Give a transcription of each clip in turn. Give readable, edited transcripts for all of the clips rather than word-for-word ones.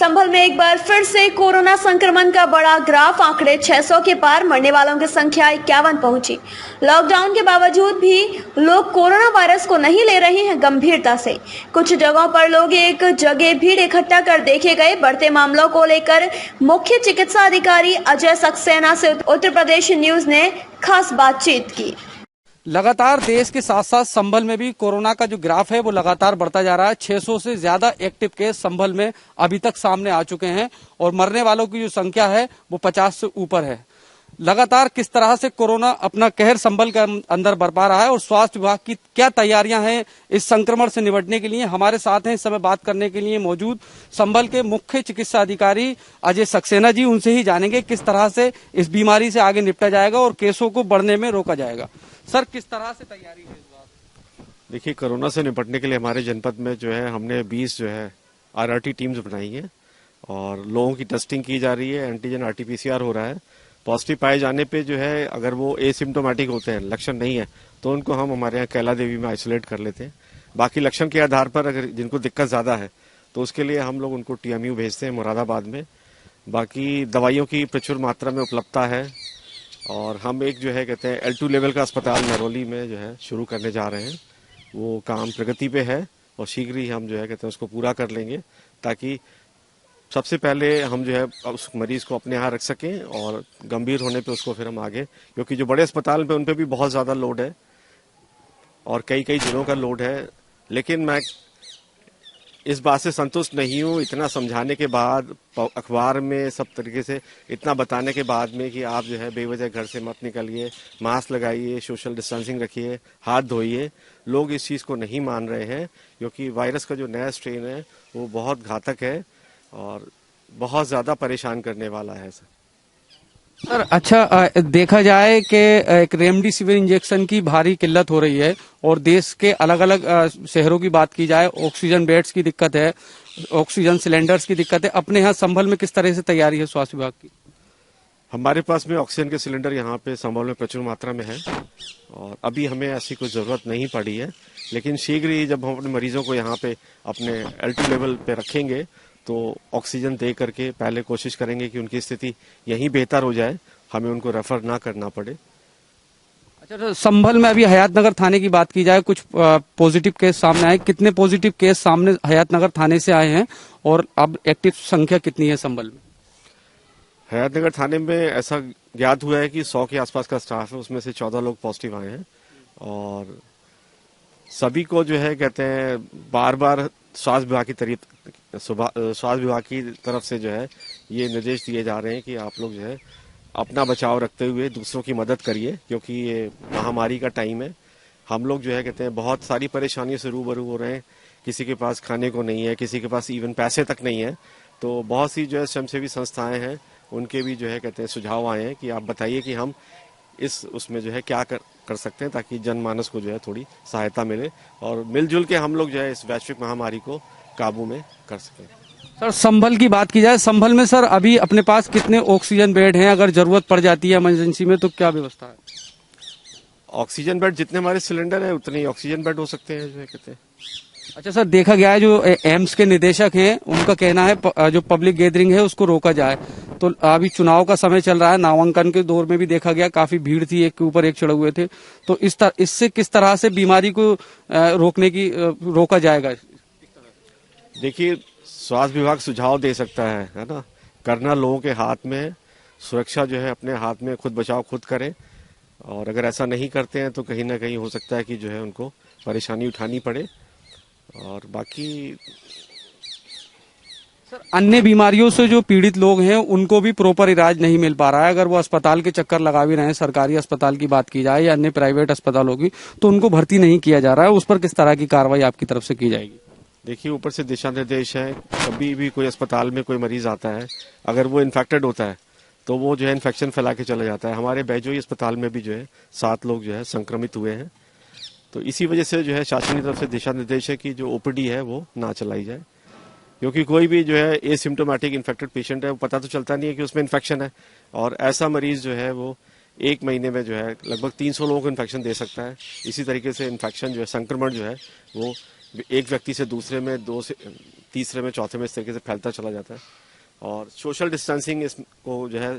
संभल में एक बार फिर से कोरोना संक्रमण का बड़ा ग्राफ आंकड़े 600 के पार, मरने वालों की संख्या 51 पहुंची। लॉकडाउन के बावजूद भी लोग कोरोना वायरस को नहीं ले रहे हैं गंभीरता से। कुछ जगहों पर लोग एक जगह भीड़ इकट्ठा कर देखे गए। बढ़ते मामलों को लेकर मुख्य चिकित्सा अधिकारी अजय सक्सेना से उत्तर प्रदेश न्यूज ने खास बातचीत की। लगातार देश के साथ साथ संभल में भी कोरोना का जो ग्राफ है वो लगातार बढ़ता जा रहा है। 600 से ज्यादा एक्टिव केस संभल में अभी तक सामने आ चुके हैं और मरने वालों की जो संख्या है वो 50 से ऊपर है। लगातार किस तरह से कोरोना अपना कहर संभल के अंदर बरपा रहा है और स्वास्थ्य विभाग की क्या तैयारियां हैं इस संक्रमण से निपटने के लिए, हमारे साथ हैं इस समय बात करने के लिए मौजूद संभल के मुख्य चिकित्सा अधिकारी अजय सक्सेना जी। उनसे ही जानेंगे किस तरह से इस बीमारी से आगे निपटा जाएगा और केसों को बढ़ने में रोका जाएगा। सर, किस तरह से तैयारी है इस बार? देखिए, कोरोना से निपटने के लिए हमारे जनपद में जो है हमने 20 जो है आरआरटी टीम्स बनाई है और लोगों की टेस्टिंग की जा रही है। एंटीजन आरटीपीसीआर हो रहा है। पॉजिटिव पाए जाने पे जो है अगर वो एसिम्टोमेटिक होते हैं, लक्षण नहीं है, तो उनको हम हमारे यहाँ कैला देवी में आइसोलेट कर लेते हैं। बाकी लक्षण के आधार पर अगर जिनको दिक्कत ज्यादा है तो उसके लिए हम लोग उनको टीएमयू भेजते हैं मुरादाबाद में। बाकी दवाइयों की प्रचुर मात्रा में उपलब्धता है और हम एक जो है कहते हैं L2 लेवल का अस्पताल नरौली में जो है शुरू करने जा रहे हैं। वो काम प्रगति पे है और शीघ्र ही हम जो है कहते हैं उसको पूरा कर लेंगे, ताकि सबसे पहले हम जो है उस मरीज को अपने यहाँ रख सकें और गंभीर होने पे उसको फिर हम आगे, क्योंकि जो बड़े अस्पताल पे उन पे भी बहुत ज्यादा लोड है और कई कई जिलों का लोड है। लेकिन मैं इस बात से संतुष्ट नहीं हूँ, इतना समझाने के बाद, अखबार में सब तरीके से इतना बताने के बाद में कि आप जो है बेवजह घर से मत निकलिए, मास्क लगाइए, सोशल डिस्टेंसिंग रखिए, हाथ धोइए, लोग इस चीज़ को नहीं मान रहे हैं, क्योंकि वायरस का जो नया स्ट्रेन है वो बहुत घातक है और बहुत ज़्यादा परेशान करने वाला है। सर, अच्छा, देखा जाए कि एक रेमडेसिविर इंजेक्शन की भारी किल्लत हो रही है और देश के अलग अलग शहरों की बात की जाए, ऑक्सीजन बेड्स की दिक्कत है, ऑक्सीजन सिलेंडर्स की दिक्कत है। अपने यहाँ संभल में किस तरह से तैयारी है स्वास्थ्य विभाग की? हमारे पास में ऑक्सीजन के सिलेंडर यहाँ पे संभल में प्रचुर मात्रा में है और अभी हमें ऐसी कोई ज़रूरत नहीं पड़ी है। लेकिन शीघ्र ही जब हम अपने मरीजों को यहाँ पे अपने L2 लेवल पे रखेंगे तो ऑक्सीजन दे करके पहले कोशिश करेंगे कि उनकी स्थिति यहीं बेहतर हो जाए, हमें उनको रेफर ना करना पड़े। अच्छा, तो संभल में अभी हयातनगर थाने की बात की जाए, कुछ पॉजिटिव केस सामने आए। कितने पॉजिटिव केस सामने हयातनगर थाने से आए हैं और अब एक्टिव संख्या कितनी है संभल में? हयातनगर थाने में ऐसा ज्ञात हुआ है कि 100 के आसपास का स्टाफ है, उसमें से 14 लोग पॉजिटिव आए हैं और सभी को जो है कहते हैं बार बार स्वास्थ्य विभाग की तरफ से जो है ये निर्देश दिए जा रहे हैं कि आप लोग जो है अपना बचाव रखते हुए दूसरों की मदद करिए, क्योंकि ये महामारी का टाइम है। हम लोग जो है कहते हैं बहुत सारी परेशानियों से रूबरू हो रहे हैं। किसी के पास खाने को नहीं है, किसी के पास इवन पैसे तक नहीं है। तो बहुत सी जो है स्वयंसेवी संस्थाएं हैं, उनके भी जो है कहते हैं सुझाव आए हैं कि आप बताइए कि हम उसमें जो है क्या कर सकते हैं ताकि जनमानस को जो है थोड़ी सहायता मिले और मिलजुल के हम लोग जो है इस वैश्विक महामारी को काबू में कर सकें। सर, संभल की बात की जाए, संभल में सर अभी अपने पास कितने ऑक्सीजन बेड हैं? अगर जरूरत पड़ जाती है इमरजेंसी में तो क्या व्यवस्था है? ऑक्सीजन बेड जितने हमारे सिलेंडर है उतने ही ऑक्सीजन बेड हो सकते हैं जो कहते हैं। अच्छा सर, देखा गया है जो एम्स के निदेशक हैं उनका कहना है जो पब्लिक गैदरिंग है उसको रोका जाए। तो अभी चुनाव का समय चल रहा है, नामांकन के दौर में भी देखा गया काफी भीड़ थी, एक के ऊपर एक चढ़े हुए थे। तो इससे किस तरह से बीमारी को रोका जाएगा? देखिए, स्वास्थ्य विभाग सुझाव दे सकता है ना, करना लोगों के हाथ में है। सुरक्षा जो है अपने हाथ में, खुद बचाव खुद करें और अगर ऐसा नहीं करते हैं तो कहीं ना कहीं हो सकता है कि जो है उनको परेशानी उठानी पड़े। और बाकी सर, अन्य बीमारियों से जो पीड़ित लोग हैं उनको भी प्रॉपर इलाज नहीं मिल पा रहा है। अगर वो अस्पताल के चक्कर लगा भी रहे हैं, सरकारी अस्पताल की बात की जाए या अन्य प्राइवेट अस्पतालों की, तो उनको भर्ती नहीं किया जा रहा है। उस पर किस तरह की कार्रवाई आपकी तरफ से की जाएगी? देखिए, ऊपर से दिशा निर्देश है, कभी भी कोई अस्पताल में कोई मरीज आता है, अगर वो इन्फेक्टेड होता है तो वो जो है इन्फेक्शन फैला के चला जाता है। हमारे बैजोई अस्पताल में भी जो है 7 लोग जो है संक्रमित हुए हैं। तो इसी वजह से जो है शासन की तरफ से दिशा निर्देश है कि जो ओपीडी है वो ना चलाई जाए, क्योंकि कोई भी जो है एसिम्टोमेटिक इन्फेक्टेड पेशेंट है वो पता तो चलता नहीं है कि उसमें इन्फेक्शन है और ऐसा मरीज जो है वो 1 महीने में जो है लगभग 300 लोगों को इन्फेक्शन दे सकता है। इसी तरीके से इन्फेक्शन जो है, संक्रमण जो है वो एक व्यक्ति से दूसरे में तीसरे में, चौथे में इस तरीके से फैलता चला जाता है। और सोशल डिस्टेंसिंग इसको जो है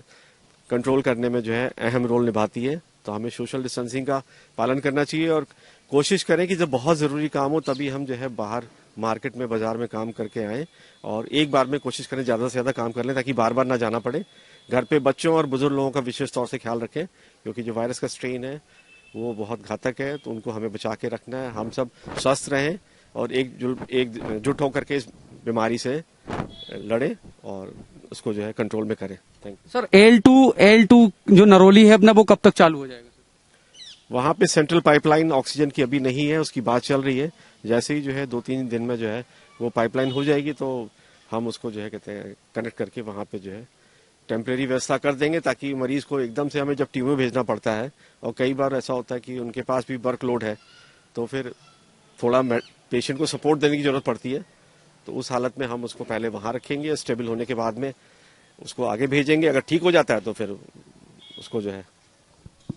कंट्रोल करने में जो है अहम रोल निभाती है। तो हमें सोशल डिस्टेंसिंग का पालन करना चाहिए और कोशिश करें कि जब बहुत ज़रूरी काम हो तभी हम जो है बाहर मार्केट में, बाजार में काम करके आएँ, और एक बार में कोशिश करें ज़्यादा से ज़्यादा काम कर लें ताकि बार बार ना जाना पड़े। घर पे बच्चों और बुजुर्ग लोगों का विशेष तौर से ख्याल रखें, क्योंकि जो वायरस का स्ट्रेन है वो बहुत घातक है, तो उनको हमें बचा के रखना है। हम सब स्वस्थ रहें और एकजुट होकर के इस बीमारी से लड़ें और उसको जो है कंट्रोल में करें। Thank you sir. L2 जो नरोली है अपना, वो कब तक चालू हो जाएगा? वहाँ पे सेंट्रल पाइपलाइन ऑक्सीजन की अभी नहीं है, उसकी बात चल रही है। जैसे ही जो है 2-3 दिन में जो है वो पाइपलाइन हो जाएगी तो हम उसको जो है कहते हैं कनेक्ट करके वहाँ पे जो है टेम्परेरी व्यवस्था कर देंगे, ताकि मरीज को एकदम से हमें जब टीम में भेजना पड़ता है, और कई बार ऐसा होता है कि उनके पास भी वर्कलोड है, तो फिर थोड़ा पेशेंट को सपोर्ट देने की जरूरत पड़ती है। तो उस हालत में हम उसको पहले वहाँ रखेंगे, स्टेबल होने के बाद में उसको आगे भेजेंगे। अगर ठीक हो जाता है तो फिर उसको जो है।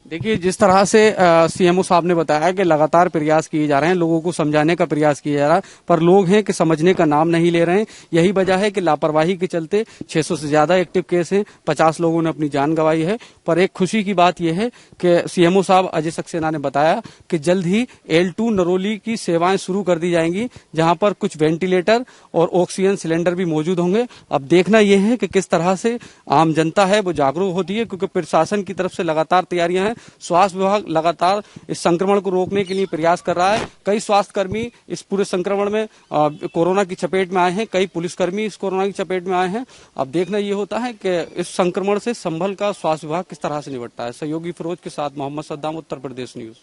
देखिए, जिस तरह से सीएमओ साहब ने बताया कि लगातार प्रयास किए जा रहे हैं, लोगों को समझाने का प्रयास किया जा रहा है, पर लोग हैं कि समझने का नाम नहीं ले रहे हैं। यही वजह है कि लापरवाही के चलते 600 से ज्यादा एक्टिव केस हैं, 50 लोगों ने अपनी जान गंवाई है। पर एक खुशी की बात यह है कि सीएमओ साहब अजय सक्सेना ने बताया कि जल्द ही L2 नरोली की सेवाएं शुरू कर दी जाएंगी, जहां पर कुछ वेंटिलेटर और ऑक्सीजन सिलेंडर भी मौजूद होंगे। अब देखना यह है कि किस तरह से आम जनता है वो जागरूक होती है, क्योंकि प्रशासन की तरफ से लगातार तैयारियां हैं। स्वास्थ्य विभाग लगातार इस संक्रमण को रोकने के लिए प्रयास कर रहा है। कई स्वास्थ्यकर्मी इस पूरे संक्रमण में कोरोना की चपेट में आए हैं, कई पुलिसकर्मी इस कोरोना की चपेट में आए हैं। अब देखना ये होता है कि इस संक्रमण से संभल का स्वास्थ्य विभाग किस तरह से निपटता है। सहयोगी फिरोज के साथ मोहम्मद सद्दाम, उत्तर प्रदेश न्यूज।